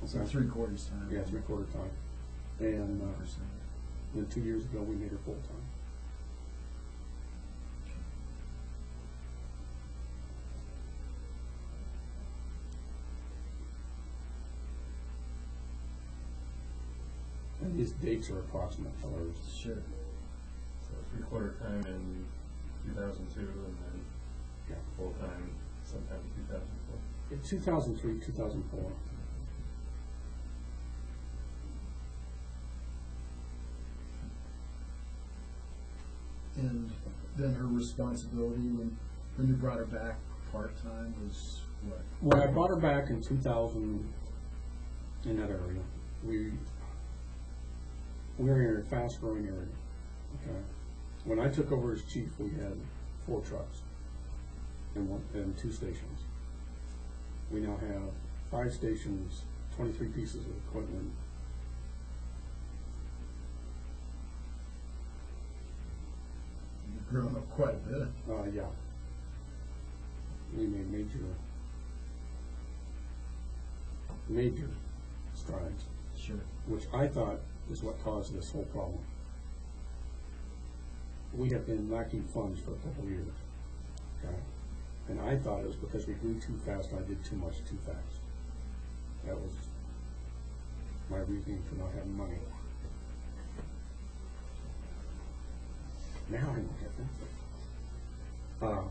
So 3/4 time. Yeah, 3/4 time. And then 2 years ago we made her full time. And these dates are approximate colors. Sure. So 3/4 time in 2002, and then full time sometime in 2004. In 2003, 2004. And then her responsibility when you brought her back part-time was what? When I brought her back in 2000, in that area, we were in a fast-growing area. Okay. When I took over as chief, we had 4 trucks and 2 stations. We now have 5 stations, 23 pieces of equipment. You've grown up quite a bit. Yeah. We made major strides. Sure. Which I thought is what caused this whole problem. We have been lacking funds for a couple of years. Okay. And I thought it was because we grew too fast and I did too much too fast. That was my reasoning for not having money. Now I look at that.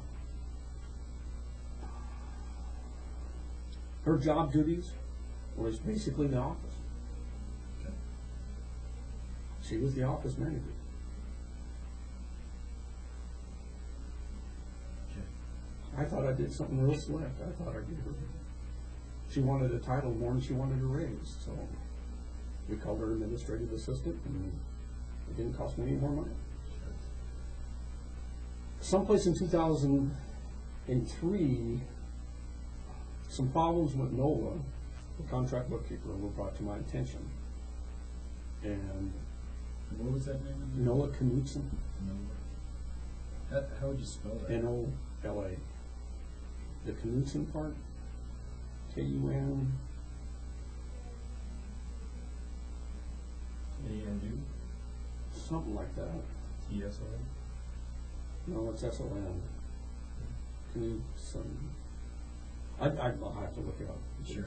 Her job duties was basically the office. Okay. She was the office manager. I thought I did something real slick. I thought I did her. She wanted a title more than she wanted a raise, so we called her administrative assistant, and it didn't cost me any more money. Someplace in 2003, some problems with NOLA, the contract bookkeeper, were brought to my attention. And What was that name? NOLA Hutcheson. How would you spell that? N-O-L-A. The Knudsen part, K-U-N. A-N-U? Something like that. T-S-O-N? No, it's S-O-N. Knudsen. I'll have to look it up. Sure.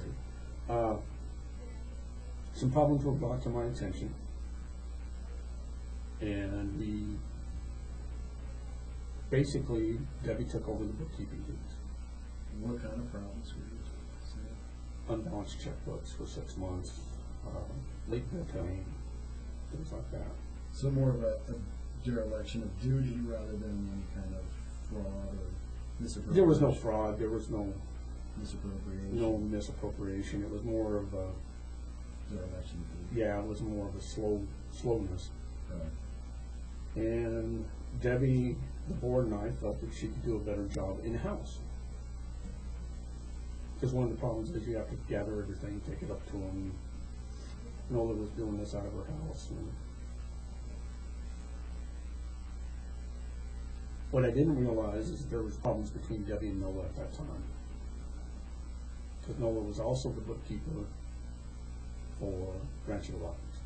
Some problems were brought to my attention, and basically, Debbie took over the bookkeeping duties. What kind of problems were you saying? Unbalanced checkbooks for 6 months, late bill paying, things like that. So more of a dereliction of duty rather than any kind of fraud or misappropriation? There was no fraud. There was no misappropriation. It was more of a Dereliction of duty. it was more of a slowness. Right. And Debbie, the board, and I felt that she could do a better job in-house. Because one of the problems is you have to gather everything, take it up to them. Nola was doing this out of her house. And what I didn't realize is there was problems between Debbie and Nola at that time. Because Nola was also the bookkeeper for Rancho Rockies.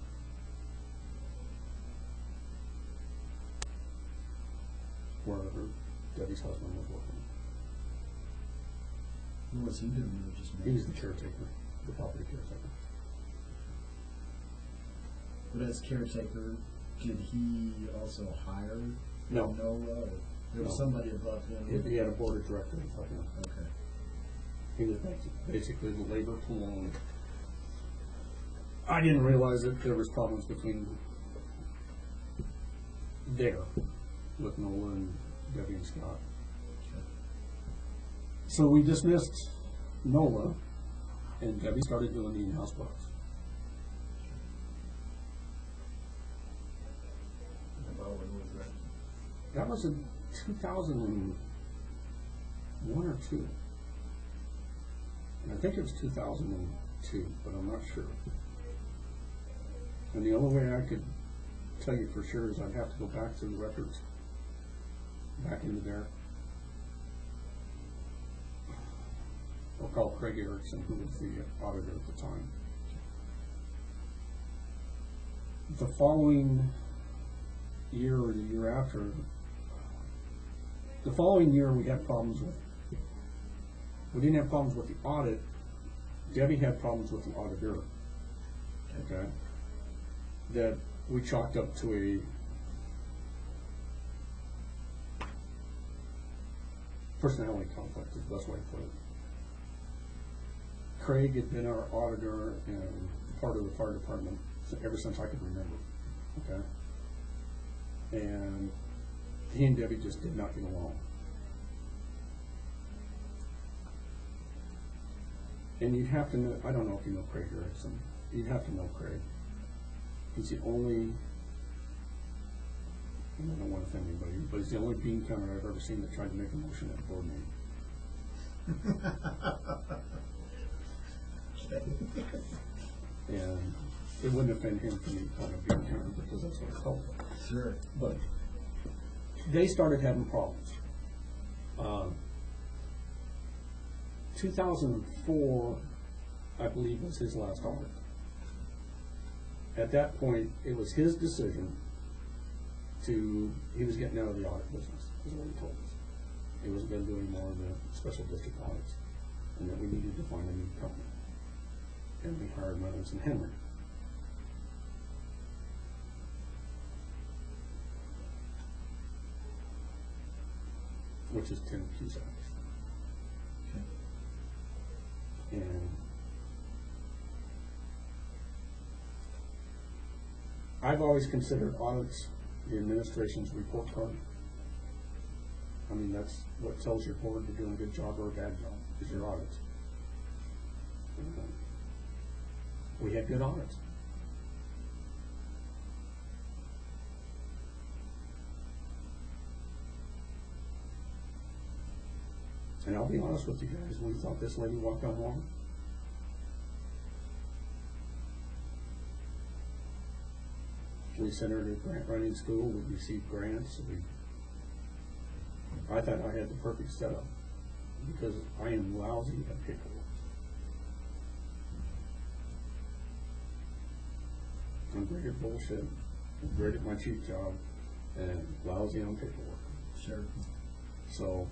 Wherever Debbie's husband was working. What was he doing? He was the caretaker, the property caretaker. But as caretaker, did he also hire No. Nola? Or there was No. somebody above him? He had a board of directors above him. Okay. He was basically the labor pool. And I didn't realize that there was problems between with Nola and Debbie and Scott. Okay. So we dismissed Nola, and Debbie started doing the in-house books. About when was that? That was in 2001 or 2. And I think it was 2002, but I'm not sure. And the only way I could tell you for sure is I'd have to go back to the records, back into there. I'll call Craig Erickson, who was the auditor at the time. The following year or the year after, the following year we had problems with, we didn't have problems with the audit. Debbie had problems with the auditor. Okay? That we chalked up to a personality conflict is the best way to put it. Craig had been our auditor and part of the fire department ever since I could remember. Okay? And he and Debbie just did not get along. And you'd have to know, I don't know if you know Craig Erickson, you'd have to know Craig. He's the only, I don't want to offend anybody, but he's the only bean counter I've ever seen that tried to make a motion at a board meeting. And it wouldn't offend him for me calling a bean counter because that's what it's called. Sure. But they started having problems. 2004, I believe, was his last audit. At that point, it was his decision to, he was getting out of the audit business, is what he told us. He wasn't going to do any more of the special district audits, and that we needed to find a new company. And we hired Reynolds and Henry. Which is Tim Cusack. Okay. And I've always considered audits the administration's report card. I mean, that's what tells your board you're doing a good job or a bad job, is your audits. We had good audits. And I'll be honest with you guys, we thought this lady walked on water. We sent her to grant writing school, we received grants, I thought I had the perfect setup because I am lousy at paperwork. I'm great at bullshit, I'm great at my cheap job, and lousy on paperwork. Sure. So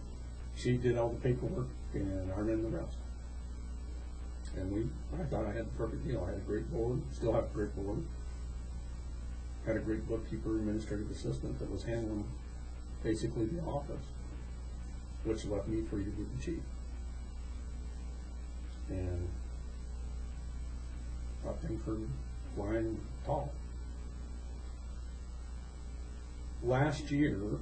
she did all the paperwork and I ran the rest. And I thought I had the perfect deal. I had a great board, still have a great board. Had a great bookkeeper, administrative assistant that was handling basically the office, which left me free to do the chief. And I think her flying tall. Last year,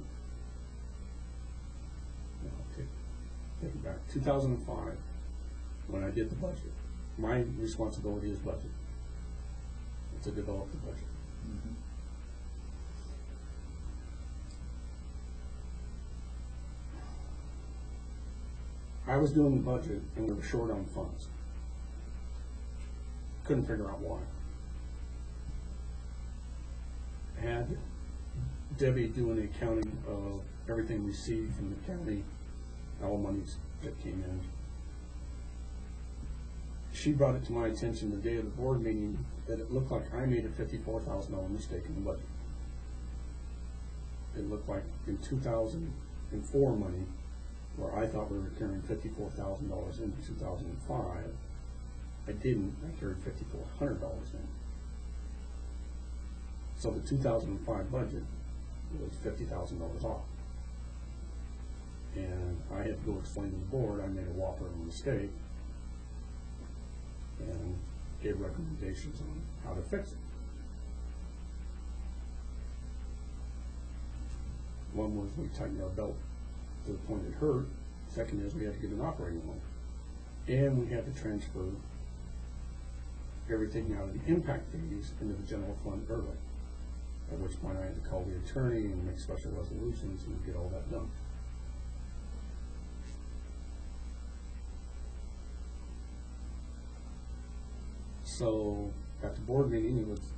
take it back, 2005, when I did the budget, my responsibility is budget. To develop the budget. Mm-hmm. I was doing the budget and we were short on funds. Couldn't figure out why. Had Debbie doing the accounting of everything received from the county, all monies that came in. She brought it to my attention the day of the board meeting that it looked like I made a $54,000 mistake in the budget. It looked like in 2004 money, where I thought we were carrying $54,000 into 2005, I didn't. I carried $5,400 in. So the 2005 budget was $50,000 off. And I had to go explain to the board I made a whopper of a mistake and gave recommendations on how to fix it. One was we tightened our belt to the point it hurt. Second is we had to get an operating loan. And we had to transfer everything out of the impact fees into the general fund early. At which point I had to call the attorney and make special resolutions and get all that done. So at the board meeting, it was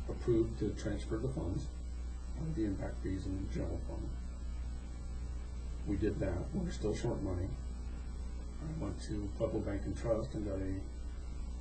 approved to transfer the funds out of the impact fees in the general fund. We did that. We were still short money. I went to Pueblo Bank and Trust and got a